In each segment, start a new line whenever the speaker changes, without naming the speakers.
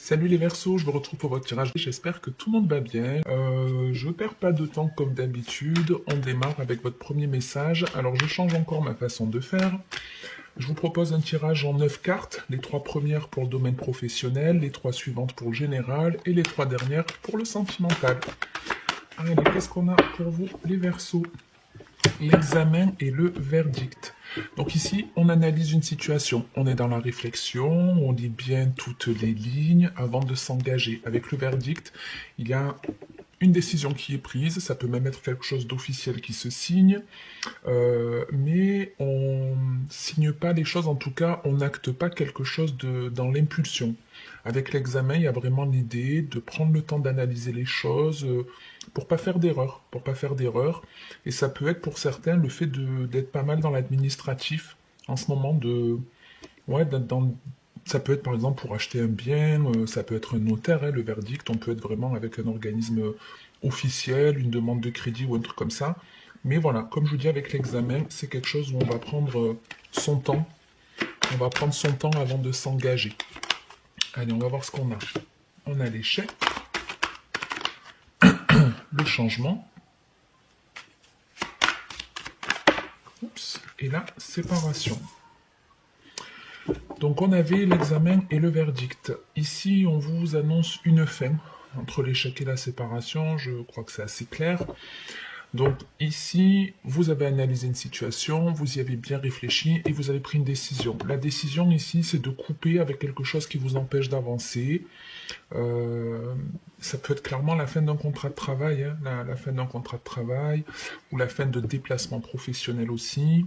Salut les Verseaux, je me retrouve pour votre tirage. J'espère que tout le monde va bien. Je perds pas de temps comme d'habitude. On démarre avec votre premier message. Alors je change encore ma façon de faire. Je vous propose un tirage en 9 cartes. Les 3 premières pour le domaine professionnel, les 3 suivantes pour le général et les 3 dernières pour le sentimental. Allez, qu'est-ce qu'on a pour vous les Verseaux? L'examen et le verdict. Donc ici, on analyse une situation. On est dans la réflexion, on lit bien toutes les lignes avant de s'engager. Avec le verdict, il y a une décision qui est prise, ça peut même être quelque chose d'officiel qui se signe, mais on signe pas les choses, en tout cas, on n'acte pas quelque chose dans l'impulsion. Avec l'examen, il y a vraiment l'idée de prendre le temps d'analyser les choses pour pas faire d'erreur, Et ça peut être pour certains le fait d'être pas mal dans l'administratif en ce moment, ouais, ça peut être par exemple pour acheter un bien, ça peut être un notaire, hein, le verdict, on peut être vraiment avec un organisme officiel, une demande de crédit ou un truc comme ça. Mais voilà, comme je vous dis avec l'examen, c'est quelque chose où on va prendre son temps. On va prendre son temps avant de s'engager. Allez, on va voir ce qu'on a. On a l'échec, le changement, oups, et la séparation. Donc on avait l'examen et le verdict. Ici, on vous annonce une fin entre l'échec et la séparation. Je crois que c'est assez clair. Donc ici, vous avez analysé une situation, vous y avez bien réfléchi et vous avez pris une décision. La décision ici, c'est de couper avec quelque chose qui vous empêche d'avancer. Ça peut être clairement la fin d'un contrat de travail, hein, la fin d'un contrat de travail, ou la fin de déplacement professionnel aussi.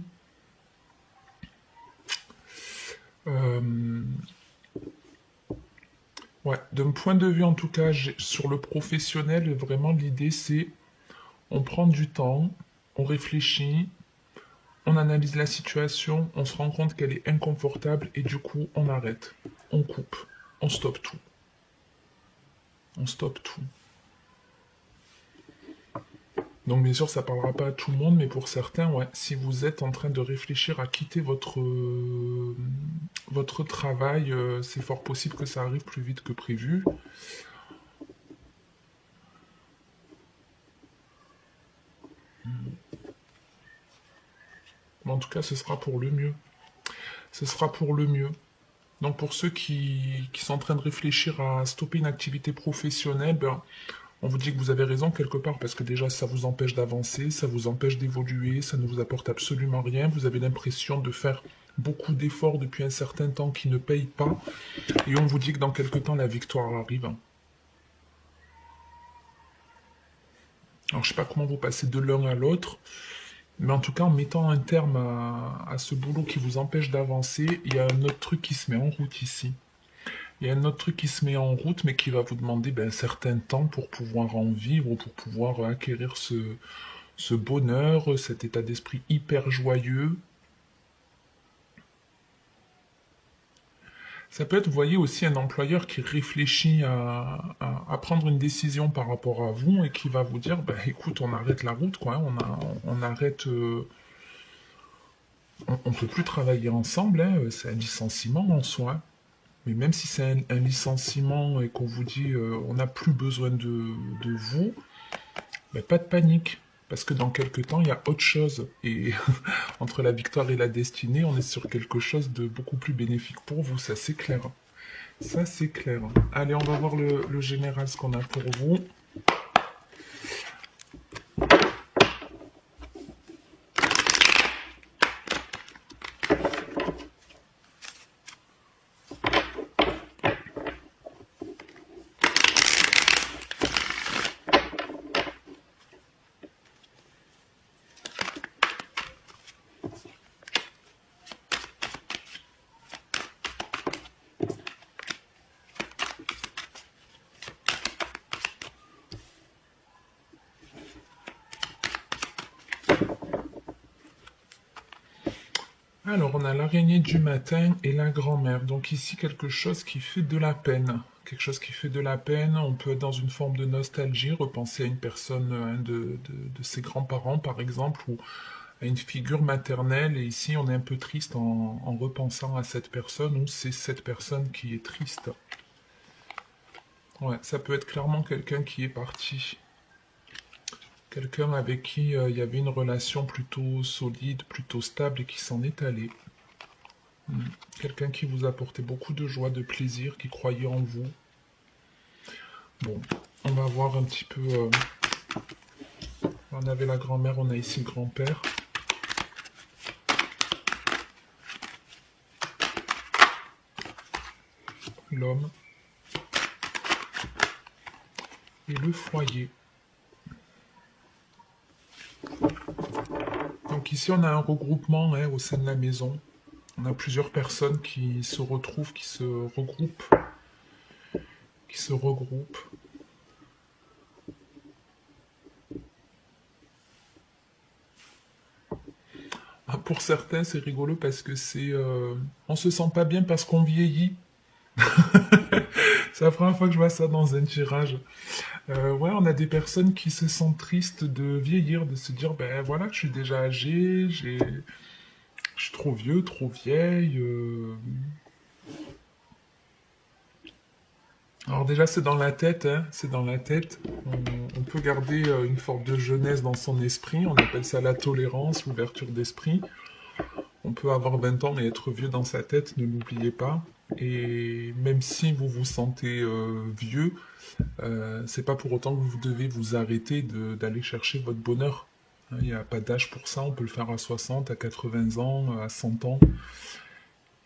Ouais, d'un point de vue en tout cas sur le professionnel, vraiment l'idée c'est on prend du temps, on réfléchit, on analyse la situation, on se rend compte qu'elle est inconfortable et du coup on arrête, on coupe, on stoppe tout. On stoppe tout. Donc bien sûr ça parlera pas à tout le monde, mais pour certains, ouais, si vous êtes en train de réfléchir à quitter votre travail, c'est fort possible que ça arrive plus vite que prévu. Mais en tout cas ce sera pour le mieux. Ce sera pour le mieux. Donc pour ceux qui sont en train de réfléchir à stopper une activité professionnelle, ben, on vous dit que vous avez raison quelque part, parce que déjà ça vous empêche d'avancer, ça vous empêche d'évoluer, ça ne vous apporte absolument rien, vous avez l'impression de faire beaucoup d'efforts depuis un certain temps qui ne payent pas, et on vous dit que dans quelque temps la victoire arrive. Alors je sais pas comment vous passez de l'un à l'autre, mais en tout cas en mettant un terme à ce boulot qui vous empêche d'avancer, il y a un autre truc qui se met en route ici. Il y a un autre truc qui se met en route, mais qui va vous demander un certain temps pour pouvoir en vivre, pour pouvoir acquérir ce bonheur, cet état d'esprit hyper joyeux. Ça peut être, vous voyez, aussi un employeur qui réfléchit à prendre une décision par rapport à vous et qui va vous dire, écoute, on arrête la route, quoi, hein, on arrête, on peut plus travailler ensemble, hein, c'est un licenciement en soi. Mais même si c'est un licenciement et qu'on vous dit on n'a plus besoin de vous, pas de panique. Parce que dans quelques temps, il y a autre chose. Et entre la victoire et la destinée, on est sur quelque chose de beaucoup plus bénéfique pour vous, ça c'est clair. Ça c'est clair. Allez, on va voir le général, ce qu'on a pour vous. Alors, on a l'araignée du matin et la grand-mère. Donc ici, quelque chose qui fait de la peine. Quelque chose qui fait de la peine. On peut être dans une forme de nostalgie, repenser à une personne, de ses grands-parents, par exemple, ou à une figure maternelle. Et ici, on est un peu triste en repensant à cette personne, ou c'est cette personne qui est triste. Ouais, ça peut être clairement quelqu'un qui est parti. Quelqu'un avec qui il y avait une relation plutôt solide, plutôt stable et qui s'en est allé. Quelqu'un qui vous apportait beaucoup de joie, de plaisir, qui croyait en vous. Bon, on va voir un petit peu... on avait la grand-mère, on a ici le grand-père. L'homme. Et le foyer. Donc ici, on a un regroupement au sein de la maison. On a plusieurs personnes qui se retrouvent, qui se regroupent. Ah, pour certains, c'est rigolo parce que c'est... on se sent pas bien parce qu'on vieillit. C'est la première fois que je vois ça dans un tirage. Ouais, on a des personnes qui se sentent tristes de vieillir, de se dire, ben voilà, je suis déjà âgé, je suis trop vieux, trop vieille. Alors déjà, c'est dans la tête, hein, c'est dans la tête. On peut garder une forme de jeunesse dans son esprit, on appelle ça la tolérance, l'ouverture d'esprit. On peut avoir 20 ans et être vieux dans sa tête, ne l'oubliez pas. Et même si vous vous sentez vieux, c'est pas pour autant que vous devez vous arrêter d'aller chercher votre bonheur. Hein, il n'y a pas d'âge pour ça, on peut le faire à 60, à 80 ans, à 100 ans.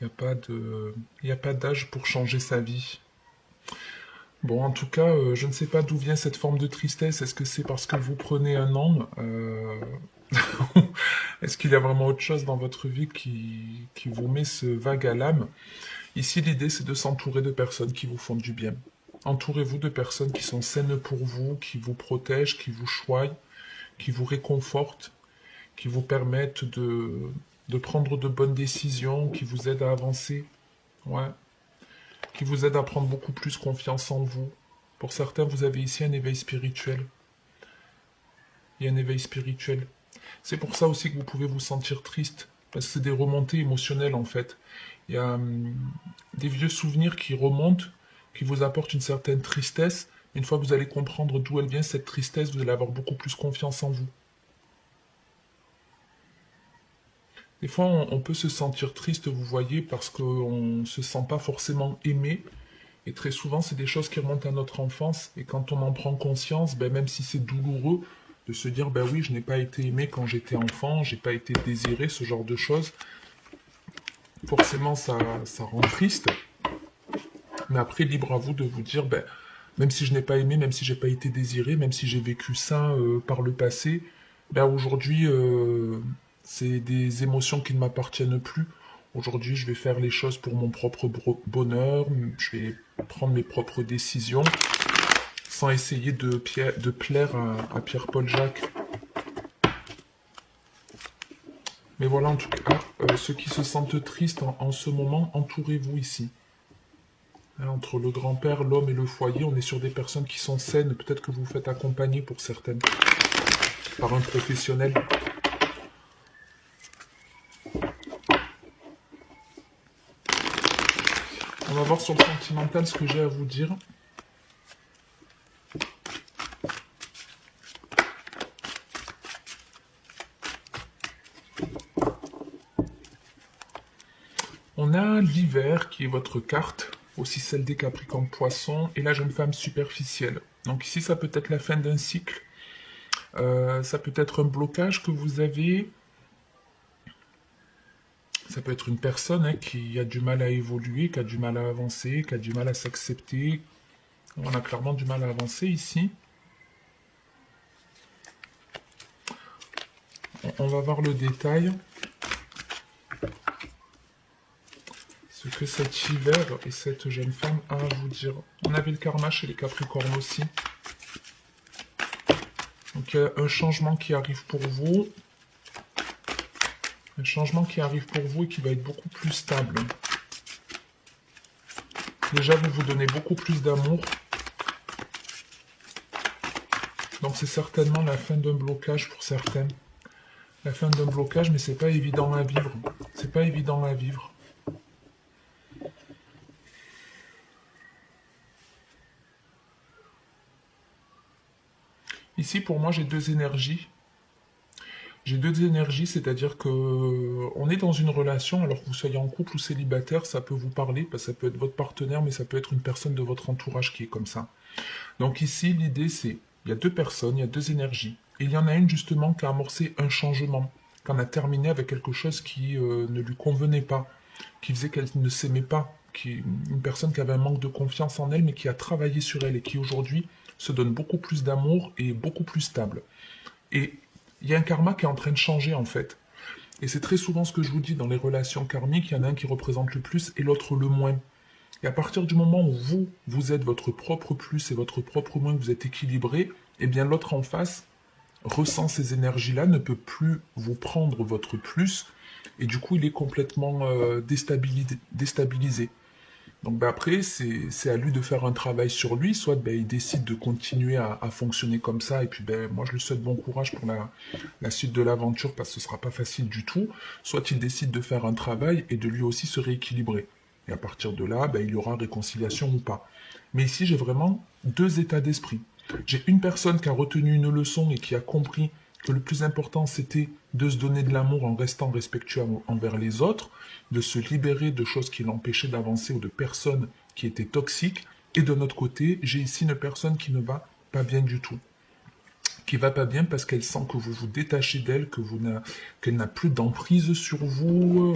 Il n'y a pas d'âge pour changer sa vie. Bon, en tout cas, je ne sais pas d'où vient cette forme de tristesse. Est-ce que c'est parce que vous prenez un homme Est-ce qu'il y a vraiment autre chose dans votre vie qui vous met ce vague à l'âme? Ici, l'idée, c'est de s'entourer de personnes qui vous font du bien. Entourez-vous de personnes qui sont saines pour vous, qui vous protègent, qui vous choient, qui vous réconfortent, qui vous permettent de prendre de bonnes décisions, qui vous aident à avancer. Ouais. Qui vous aident à prendre beaucoup plus confiance en vous. Pour certains, vous avez ici un éveil spirituel. Il y a un éveil spirituel. C'est pour ça aussi que vous pouvez vous sentir triste, parce que c'est des remontées émotionnelles en fait. Il y a des vieux souvenirs qui remontent, qui vous apportent une certaine tristesse. Une fois que vous allez comprendre d'où elle vient, cette tristesse, vous allez avoir beaucoup plus confiance en vous. Des fois, on peut se sentir triste, vous voyez, parce qu'on ne se sent pas forcément aimé. Et très souvent, c'est des choses qui remontent à notre enfance. Et quand on en prend conscience, ben, même si c'est douloureux, de se dire, ben oui, je n'ai pas été aimé quand j'étais enfant, j'ai pas été désiré, ce genre de choses. Forcément, ça rend triste. Mais après, libre à vous de vous dire, ben, même si je n'ai pas aimé, même si j'ai pas été désiré, même si j'ai vécu ça par le passé, ben aujourd'hui, c'est des émotions qui ne m'appartiennent plus. Aujourd'hui, je vais faire les choses pour mon propre bonheur, je vais prendre mes propres décisions, sans essayer de plaire à Pierre-Paul Jacques. Mais voilà, en tout cas, ceux qui se sentent tristes en ce moment, entourez-vous ici. Hein, entre le grand-père, l'homme et le foyer, on est sur des personnes qui sont saines. Peut-être que vous vous faites accompagner pour certaines, par un professionnel. On va voir sur le sentimental ce que j'ai à vous dire. On a l'hiver qui est votre carte, aussi celle des Capricornes Poissons, et la jeune femme superficielle. Donc ici, ça peut être la fin d'un cycle, ça peut être un blocage que vous avez, ça peut être une personne qui a du mal à évoluer, qui a du mal à avancer, qui a du mal à s'accepter. On a clairement du mal à avancer ici. On va voir le détail. Ce que cet hiver et cette jeune femme a à vous dire. On avait le karma chez les Capricornes aussi. Donc il y a un changement qui arrive pour vous. Un changement qui arrive pour vous et qui va être beaucoup plus stable. Déjà, vous vous donnez beaucoup plus d'amour. Donc c'est certainement la fin d'un blocage pour certaines. La fin d'un blocage, mais c'est pas évident à vivre. C'est pas évident à vivre. ici, pour moi, j'ai deux énergies. J'ai deux énergies, c'est-à-dire que on est dans une relation, alors que vous soyez en couple ou célibataire, ça peut vous parler, parce que ça peut être votre partenaire, mais ça peut être une personne de votre entourage qui est comme ça. Donc ici, l'idée, c'est, il y a deux personnes, il y a deux énergies. Et il y en a une, justement, qui a amorcé un changement, qui en a terminé avec quelque chose qui ne lui convenait pas, qui faisait qu'elle ne s'aimait pas, une personne qui avait un manque de confiance en elle, mais qui a travaillé sur elle et qui aujourd'hui se donne beaucoup plus d'amour et beaucoup plus stable. Et il y a un karma qui est en train de changer en fait. Et c'est très souvent ce que je vous dis dans les relations karmiques, il y en a un qui représente le plus et l'autre le moins. Et à partir du moment où vous êtes votre propre plus et votre propre moins, que vous êtes équilibré, eh bien l'autre en face ressent ces énergies-là, ne peut plus vous prendre votre plus, et du coup il est complètement déstabilisé. Donc ben, après, c'est à lui de faire un travail sur lui, soit ben, il décide de continuer à fonctionner comme ça, et puis ben, moi je lui souhaite bon courage pour la suite de l'aventure, parce que ce ne sera pas facile du tout, soit il décide de faire un travail et de lui aussi se rééquilibrer. Et à partir de là, ben, il y aura réconciliation ou pas. Mais ici, j'ai vraiment deux états d'esprit. J'ai une personne qui a retenu une leçon et qui a compris que le plus important, c'était de se donner de l'amour en restant respectueux envers les autres, de se libérer de choses qui l'empêchaient d'avancer ou de personnes qui étaient toxiques. Et de notre côté, j'ai ici une personne qui ne va pas bien du tout. Qui va pas bien parce qu'elle sent que vous vous détachez d'elle, qu'elle n'a plus d'emprise sur vous,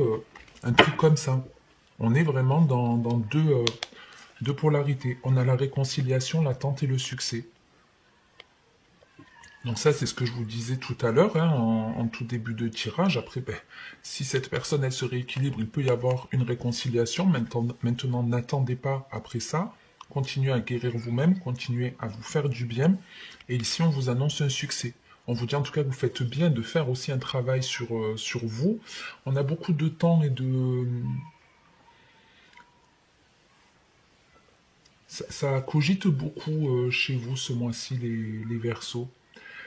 un truc comme ça. On est vraiment dans deux polarités. On a la réconciliation, l'attente et le succès. Donc ça, c'est ce que je vous disais tout à l'heure, hein, en tout début de tirage. Après, ben, si cette personne, elle se rééquilibre, il peut y avoir une réconciliation. Maintenant, n'attendez pas après ça. Continuez à guérir vous-même, continuez à vous faire du bien. Et ici, on vous annonce un succès. On vous dit en tout cas que vous faites bien de faire aussi un travail sur vous. On a beaucoup de temps et de... Ça cogite beaucoup chez vous ce mois-ci, les Verseaux.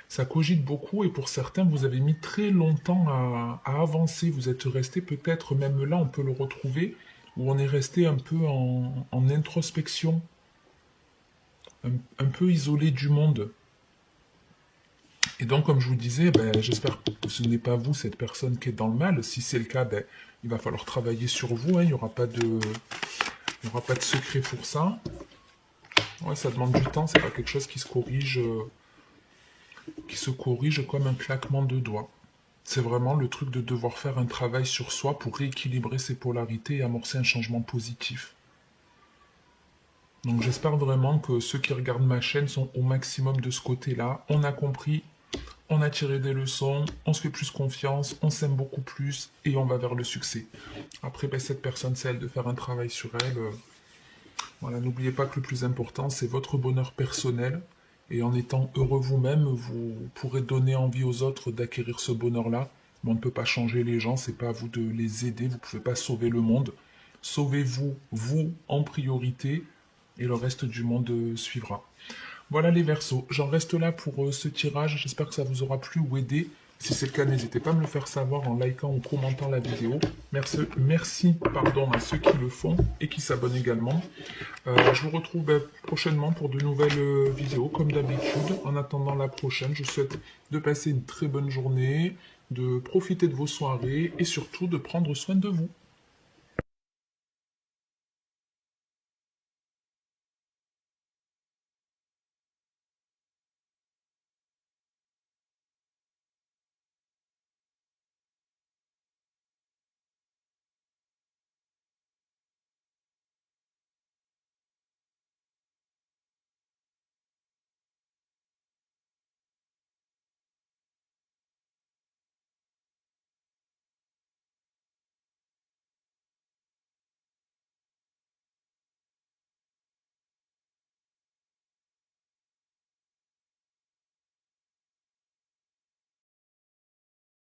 Ça cogite beaucoup et pour certains, vous avez mis très longtemps à avancer. Vous êtes resté peut-être, même là, on peut le retrouver, où on est resté un peu en introspection, un peu isolé du monde. Et donc, comme je vous disais, ben, j'espère que ce n'est pas vous, cette personne qui est dans le mal. Si c'est le cas, ben, il va falloir travailler sur vous. Hein. Il n'y aura pas de secret pour ça. Ouais, ça demande du temps, c'est pas quelque chose qui se corrige comme un claquement de doigts. C'est vraiment le truc de devoir faire un travail sur soi pour rééquilibrer ses polarités et amorcer un changement positif. Donc j'espère vraiment que ceux qui regardent ma chaîne sont au maximum de ce côté-là. On a compris, on a tiré des leçons, on se fait plus confiance, on s'aime beaucoup plus et on va vers le succès. Après, ben, cette personne, c'est elle de faire un travail sur elle. Voilà, n'oubliez pas que le plus important, c'est votre bonheur personnel. Et en étant heureux vous-même, vous pourrez donner envie aux autres d'acquérir ce bonheur-là. Mais on ne peut pas changer les gens, c'est pas à vous de les aider, vous ne pouvez pas sauver le monde. Sauvez-vous, vous, en priorité, et le reste du monde suivra. Voilà les Verseaux, j'en reste là pour ce tirage, j'espère que ça vous aura plu ou aidé. Si c'est le cas, n'hésitez pas à me le faire savoir en likant ou commentant la vidéo. Merci à ceux qui le font et qui s'abonnent également. Je vous retrouve prochainement pour de nouvelles vidéos, comme d'habitude. En attendant la prochaine, je vous souhaite de passer une très bonne journée, de profiter de vos soirées et surtout de prendre soin de vous.